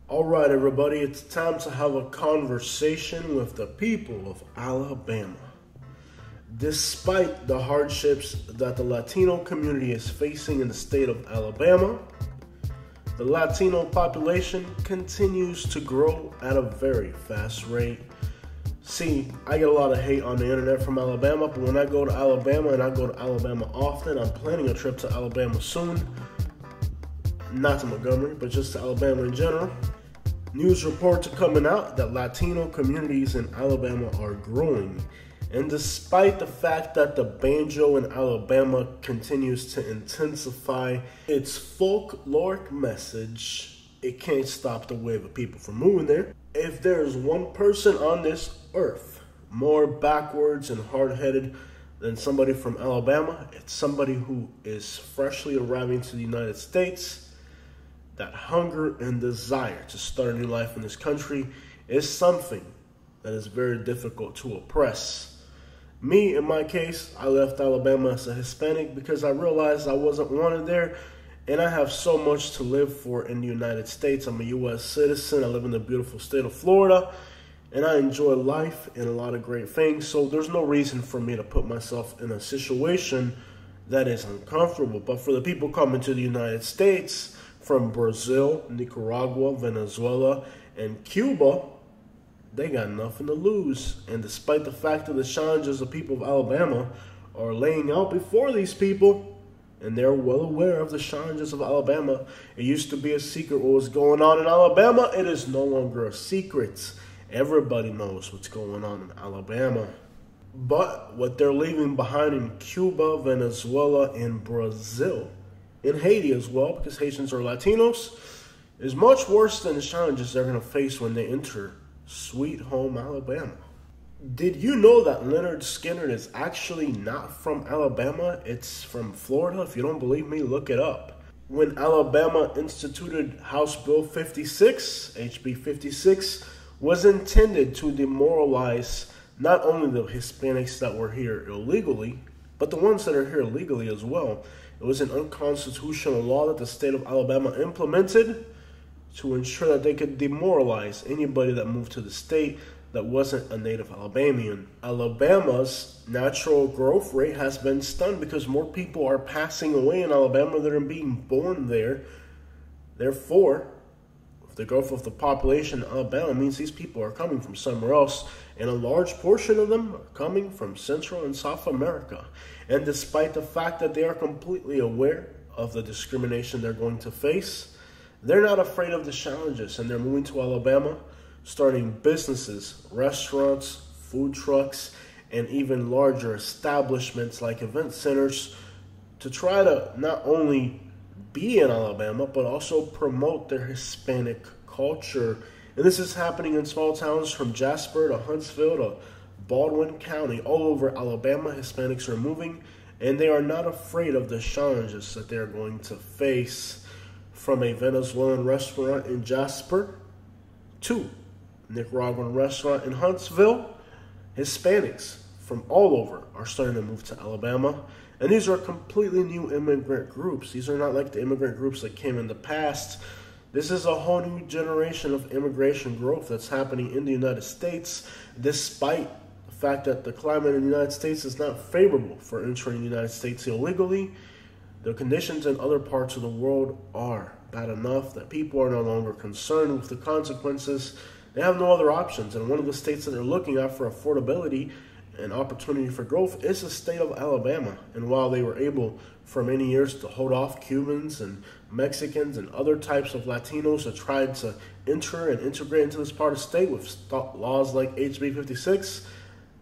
Alright everybody, it's time to have a conversation with the people of Alabama. Despite the hardships that the Latino community is facing in the state of Alabama, the Latino population continues to grow at a very fast rate. See, I get a lot of hate on the internet from Alabama, but when I go to Alabama, and I go to Alabama often, I'm planning a trip to Alabama soon. Not to Montgomery, but just to Alabama in general. News reports are coming out that Latino communities in Alabama are growing. And despite the fact that the banjo in Alabama continues to intensify its folkloric message, it can't stop the wave of people from moving there. If there's one person on this earth more backwards and hard-headed than somebody from Alabama, it's somebody who is freshly arriving to the United States. That hunger and desire to start a new life in this country is something that is very difficult to oppress. Me, in my case, I left Alabama as a Hispanic because I realized I wasn't wanted there, and I have so much to live for in the United States. I'm a U.S. citizen. I live in the beautiful state of Florida, and I enjoy life and a lot of great things, so there's no reason for me to put myself in a situation that is uncomfortable. But for the people coming to the United States from Brazil, Nicaragua, Venezuela, and Cuba, they got nothing to lose. And despite the fact that the challenges the people of Alabama are laying out before these people, and they're well aware of the challenges of Alabama, it used to be a secret what was going on in Alabama. It is no longer a secret. Everybody knows what's going on in Alabama. But what they're leaving behind in Cuba, Venezuela, and Brazil, in Haiti as well, because Haitians are Latinos, is much worse than the challenges they're going to face when they enter sweet home Alabama. Did you know that Leonard Skinner is actually not from Alabama? It's from Florida. If you don't believe me, look it up. When Alabama instituted House Bill 56, HB 56, was intended to demoralize not only the Hispanics that were here illegally, but the ones that are here legally as well. It was an unconstitutional law that the state of Alabama implemented to ensure that they could demoralize anybody that moved to the state that wasn't a native Alabamian. Alabama's natural growth rate has been stunned because more people are passing away in Alabama than are being born there. Therefore, the growth of the population in Alabama means these people are coming from somewhere else, and a large portion of them are coming from Central and South America. And despite the fact that they are completely aware of the discrimination they're going to face, they're not afraid of the challenges, and they're moving to Alabama, starting businesses, restaurants, food trucks, and even larger establishments like event centers to try to not only be in Alabama, but also promote their Hispanic culture. And this is happening in small towns from Jasper to Huntsville to Baldwin County. All over Alabama, Hispanics are moving, and they are not afraid of the challenges that they're going to face. From a Venezuelan restaurant in Jasper to a Nicaraguan restaurant in Huntsville, Hispanics from all over are starting to move to Alabama. And these are completely new immigrant groups. These are not like the immigrant groups that came in the past. This is a whole new generation of immigration growth that's happening in the United States, despite the fact that the climate in the United States is not favorable for entering the United States illegally. The conditions in other parts of the world are bad enough that people are no longer concerned with the consequences. They have no other options. And one of the states that they're looking at for affordability and opportunity for growth is the state of Alabama. And while they were able for many years to hold off Cubans and Mexicans and other types of Latinos that tried to enter and integrate into this part of the state with laws like HB 56,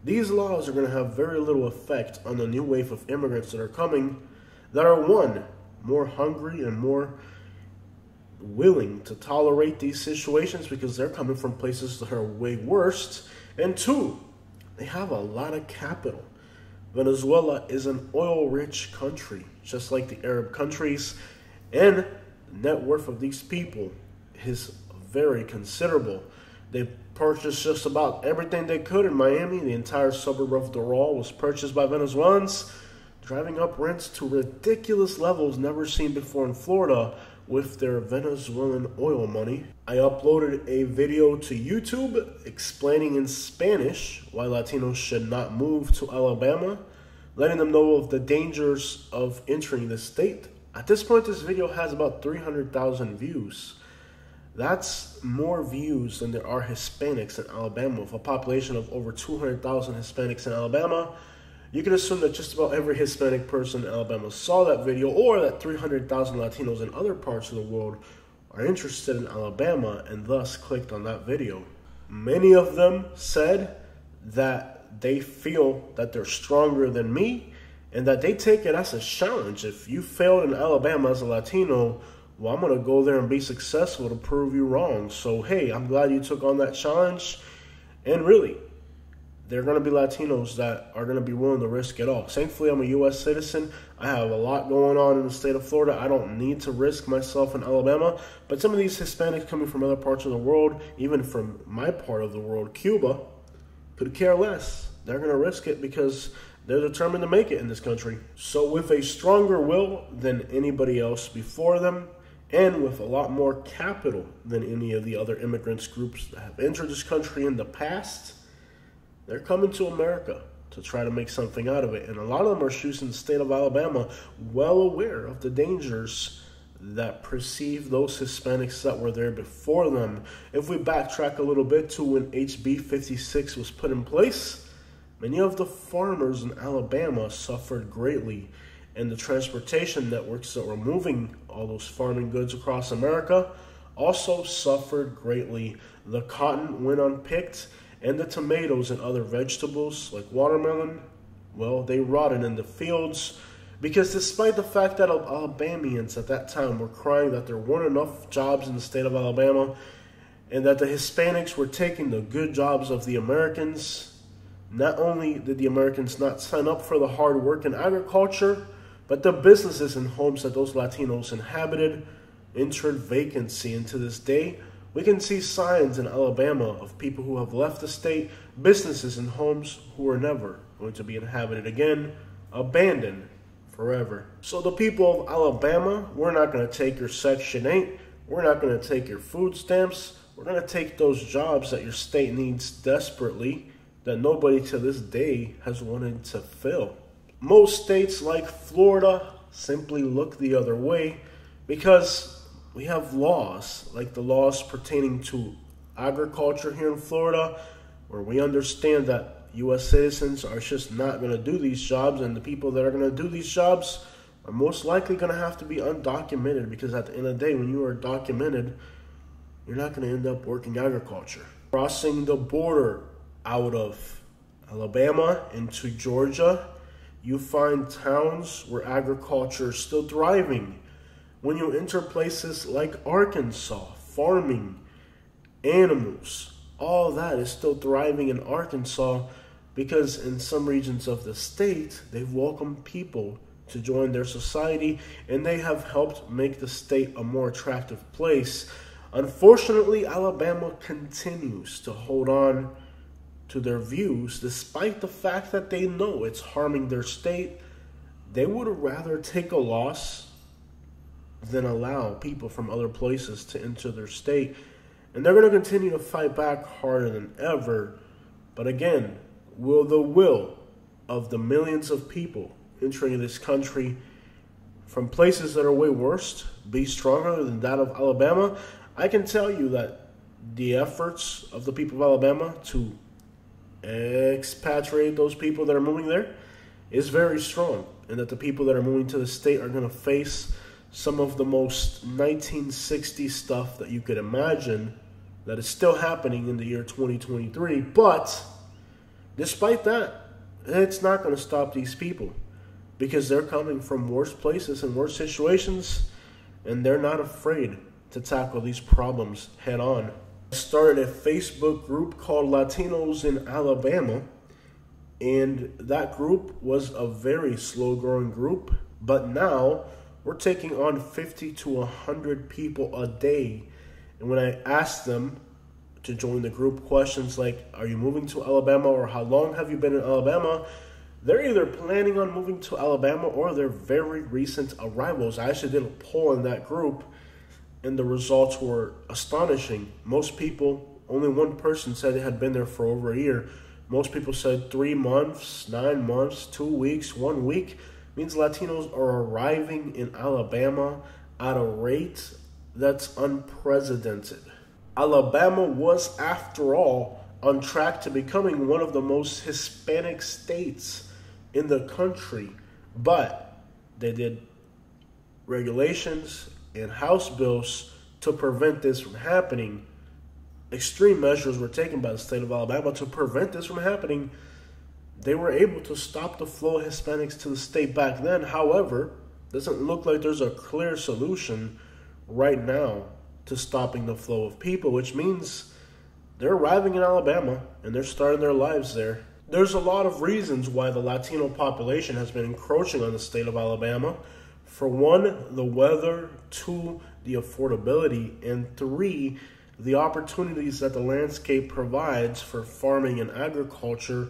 these laws are going to have very little effect on the new wave of immigrants that are coming, that are, one, more hungry and more willing to tolerate these situations because they're coming from places that are way worse, and two, they have a lot of capital. Venezuela is an oil-rich country, just like the Arab countries, and the net worth of these people is very considerable. They purchased just about everything they could in Miami. The entire suburb of Doral was purchased by Venezuelans, driving up rents to ridiculous levels never seen before in Florida, with their Venezuelan oil money. I uploaded a video to YouTube explaining in Spanish why Latinos should not move to Alabama, letting them know of the dangers of entering the state. At this point, this video has about 300,000 views. That's more views than there are Hispanics in Alabama. With a population of over 200,000 Hispanics in Alabama, you can assume that just about every Hispanic person in Alabama saw that video, or that 300,000 Latinos in other parts of the world are interested in Alabama and thus clicked on that video. Many of them said that they feel that they're stronger than me and that they take it as a challenge. If you failed in Alabama as a Latino, well, I'm going to go there and be successful to prove you wrong. So, hey, I'm glad you took on that challenge. And really, there are going to be Latinos that are going to be willing to risk it all. Thankfully, I'm a U.S. citizen. I have a lot going on in the state of Florida. I don't need to risk myself in Alabama. But some of these Hispanics coming from other parts of the world, even from my part of the world, Cuba, could care less. They're going to risk it because they're determined to make it in this country. So with a stronger will than anybody else before them, and with a lot more capital than any of the other immigrants groups that have entered this country in the past, they're coming to America to try to make something out of it. And a lot of them are choosing the state of Alabama, well aware of the dangers that precede those Hispanics that were there before them. If we backtrack a little bit to when HB 56 was put in place, many of the farmers in Alabama suffered greatly, and the transportation networks that were moving all those farming goods across America also suffered greatly. The cotton went unpicked, and the tomatoes and other vegetables like watermelon, well, they rotted in the fields, because despite the fact that Alabamians at that time were crying that there weren't enough jobs in the state of Alabama and that the Hispanics were taking the good jobs of the Americans, not only did the Americans not sign up for the hard work in agriculture, but the businesses and homes that those Latinos inhabited entered vacancy. And to this day, we can see signs in Alabama of people who have left the state, businesses and homes who are never going to be inhabited again, abandoned forever. So the people of Alabama, we're not going to take your Section 8. We're not going to take your food stamps. We're going to take those jobs that your state needs desperately that nobody to this day has wanted to fill. Most states like Florida simply look the other way because we have laws, like the laws pertaining to agriculture here in Florida, where we understand that U.S. citizens are just not going to do these jobs, and the people that are going to do these jobs are most likely going to have to be undocumented, because at the end of the day, when you are documented, you're not going to end up working agriculture. Crossing the border out of Alabama into Georgia, you find towns where agriculture is still thriving. When you enter places like Arkansas, farming, animals, all that is still thriving in Arkansas, because in some regions of the state, they've welcomed people to join their society, and they have helped make the state a more attractive place. Unfortunately, Alabama continues to hold on to their views, despite the fact that they know it's harming their state. They would rather take a loss than allow people from other places to enter their state. And they're going to continue to fight back harder than ever. But again, will the will of the millions of people entering this country from places that are way worse be stronger than that of Alabama? I can tell you that the efforts of the people of Alabama to expatriate those people that are moving there is very strong, and that the people that are moving to the state are going to face some of the most 1960s stuff that you could imagine that is still happening in the year 2023. But despite that, it's not going to stop these people, because they're coming from worse places and worse situations, and they're not afraid to tackle these problems head on. I started a Facebook group called Latinos in Alabama, and that group was a very slow-growing group, but now we're taking on 50 to 100 people a day. And when I asked them to join the group, questions like, are you moving to Alabama, or how long have you been in Alabama, they're either planning on moving to Alabama or they're very recent arrivals. I actually did a poll in that group, and the results were astonishing. Most people, only one person said they had been there for over a year. Most people said 3 months, 9 months, 2 weeks, 1 week. Means Latinos are arriving in Alabama at a rate that's unprecedented. Alabama was, after all, on track to becoming one of the most Hispanic states in the country, but they did regulations and House bills to prevent this from happening. Extreme measures were taken by the state of Alabama to prevent this from happening. They were able to stop the flow of Hispanics to the state back then. However, it doesn't look like there's a clear solution right now to stopping the flow of people, which means they're arriving in Alabama and they're starting their lives there. There's a lot of reasons why the Latino population has been encroaching on the state of Alabama. For one, the weather. 2, the affordability. And 3, the opportunities that the landscape provides for farming and agriculture.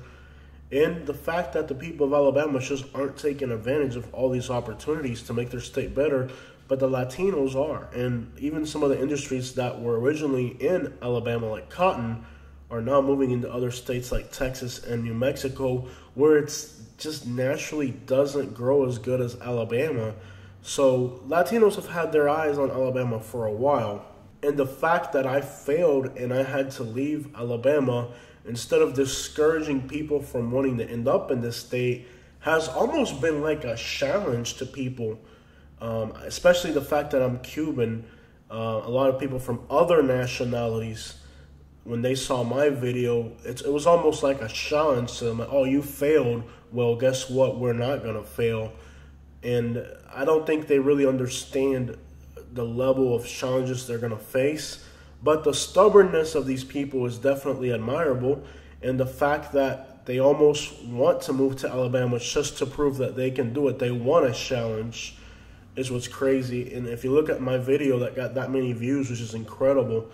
And the fact that the people of Alabama just aren't taking advantage of all these opportunities to make their state better, but the Latinos are. And even some of the industries that were originally in Alabama, like cotton, are now moving into other states like Texas and New Mexico, where it's just naturally doesn't grow as good as Alabama. So Latinos have had their eyes on Alabama for a while. And the fact that I failed and I had to leave Alabama, instead of discouraging people from wanting to end up in this state, has almost been like a challenge to people, especially the fact that I'm Cuban. A lot of people from other nationalities, when they saw my video, it was almost like a challenge to them. Like, oh, you failed. Well, guess what? We're not going to fail. And I don't think they really understand the level of challenges they're going to face. But the stubbornness of these people is definitely admirable. And the fact that they almost want to move to Alabama just to prove that they can do it, they want a challenge, is what's crazy. And if you look at my video that got that many views, which is incredible,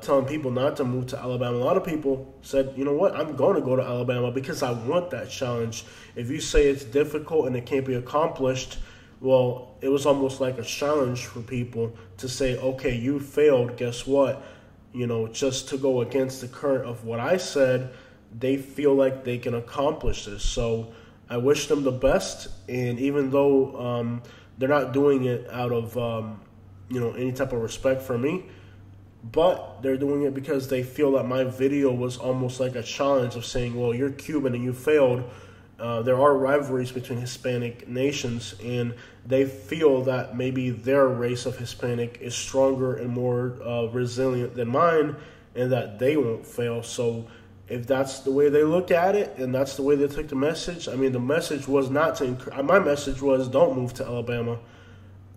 telling people not to move to Alabama, a lot of people said, you know what, I'm going to go to Alabama because I want that challenge. If you say it's difficult and it can't be accomplished, well, it was almost like a challenge for people to say, okay, you failed, guess what? You know, just to go against the current of what I said, they feel like they can accomplish this. So I wish them the best. And even though they're not doing it out of, any type of respect for me, but they're doing it because they feel that my video was almost like a challenge of saying, well, you're Cuban and you failed. There are rivalries between Hispanic nations, and they feel that maybe their race of Hispanic is stronger and more resilient than mine, and that they won't fail. So if that's the way they look at it, and that's the way they took the message, I mean, the message was not to my message was don't move to Alabama,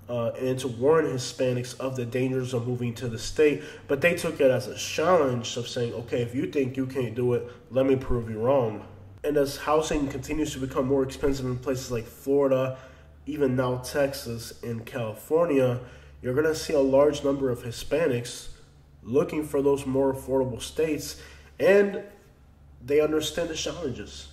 and to warn Hispanics of the dangers of moving to the state. But they took it as a challenge of saying, okay, if you think you can't do it, let me prove you wrong. And as housing continues to become more expensive in places like Florida, even now Texas and California, you're going to see a large number of Hispanics looking for those more affordable states, and they understand the challenges,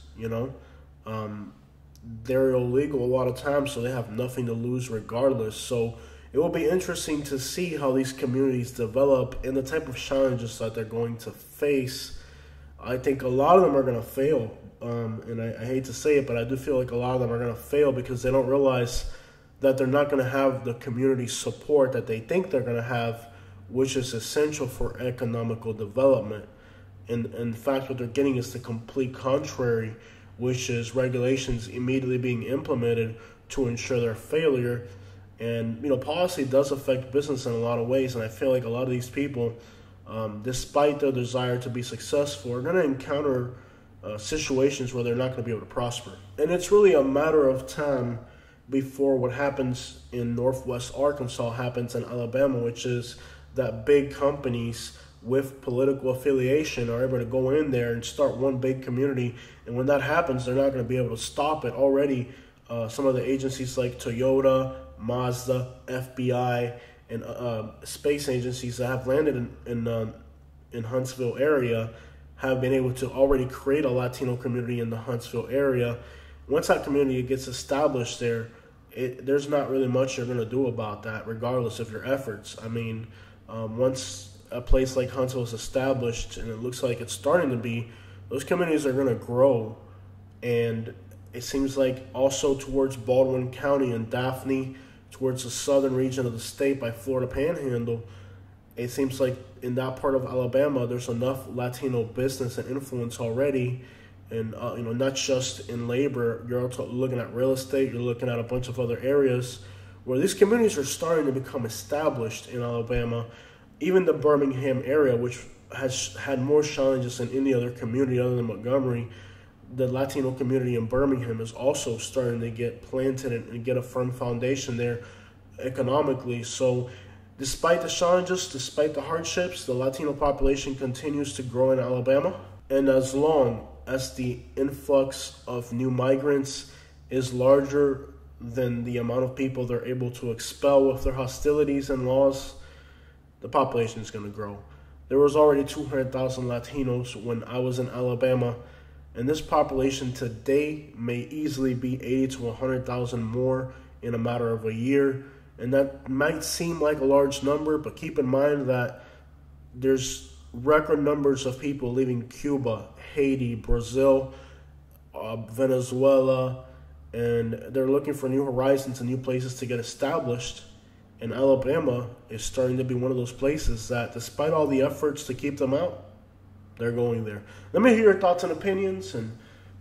They're illegal a lot of times, so they have nothing to lose regardless. So it will be interesting to see how these communities develop and the type of challenges that they're going to face. I think a lot of them are going to fail. And I hate to say it, but I do feel like a lot of them are going to fail because they don't realize that they're not going to have the community support that they think they're going to have, which is essential for economical development. And in fact, what they're getting is the complete contrary, which is regulations immediately being implemented to ensure their failure. And, policy does affect business in a lot of ways, and I feel like a lot of these people, despite their desire to be successful, are going to encounter situations where they're not going to be able to prosper. And it's really a matter of time before what happens in Northwest Arkansas happens in Alabama, which is that big companies with political affiliation are able to go in there and start one big community. And when that happens, they're not going to be able to stop it. Already, some of the agencies like Toyota, Mazda, FBI, and space agencies that have landed in Huntsville area have been able to already create a Latino community in the Huntsville area. Once that community gets established there, there's not really much you're going to do about that, regardless of your efforts. I mean, once a place like Huntsville is established, and it looks like it's starting to be, those communities are going to grow. And it seems like also towards Baldwin County and Daphne, towards the southern region of the state by Florida Panhandle, it seems like in that part of Alabama, there's enough Latino business and influence already. And, not just in labor, you're also looking at real estate, you're looking at a bunch of other areas where these communities are starting to become established in Alabama. Even the Birmingham area, which has had more challenges than any other community other than Montgomery, the Latino community in Birmingham is also starting to get planted and get a firm foundation there economically. So despite the challenges, despite the hardships, the Latino population continues to grow in Alabama. And as long as the influx of new migrants is larger than the amount of people they're able to expel with their hostilities and laws, the population is going to grow. There was already 200,000 Latinos when I was in Alabama, and this population today may easily be 80 to 100,000 more in a matter of a year. And that might seem like a large number, but keep in mind that there's record numbers of people leaving Cuba, Haiti, Brazil, Venezuela, and they're looking for new horizons and new places to get established. And Alabama is starting to be one of those places that, despite all the efforts to keep them out, they're going there. Let me hear your thoughts and opinions, and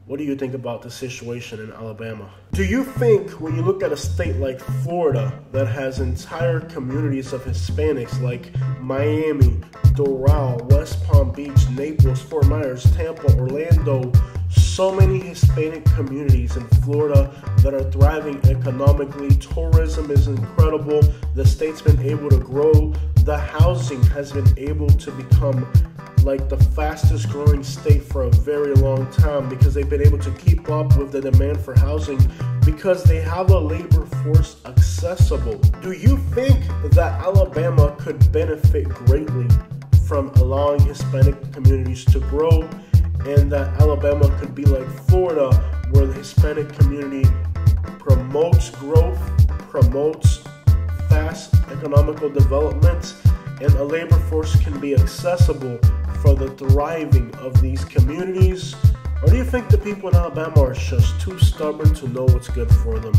what do you think about the situation in Alabama? Do you think when you look at a state like Florida that has entire communities of Hispanics like Miami, Doral, West Palm Beach, Naples, Fort Myers, Tampa, Orlando, so many Hispanic communities in Florida that are thriving economically. Tourism is incredible. The state's been able to grow. The housing has been able to become like the fastest growing state for a very long time because they've been able to keep up with the demand for housing because they have a labor force accessible. Do you think that Alabama could benefit greatly from allowing Hispanic communities to grow, and that Alabama could be like Florida, where the Hispanic community promotes growth, promotes fast economical development, and a labor force can be accessible for the thriving of these communities? Or do you think the people in Alabama are just too stubborn to know what's good for them?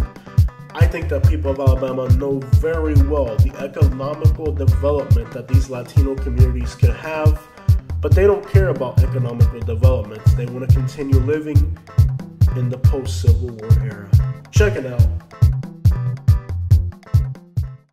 I think that people of Alabama know very well the economical development that these Latino communities can have, but they don't care about economical development. They want to continue living in the post-Civil War era. Check it out.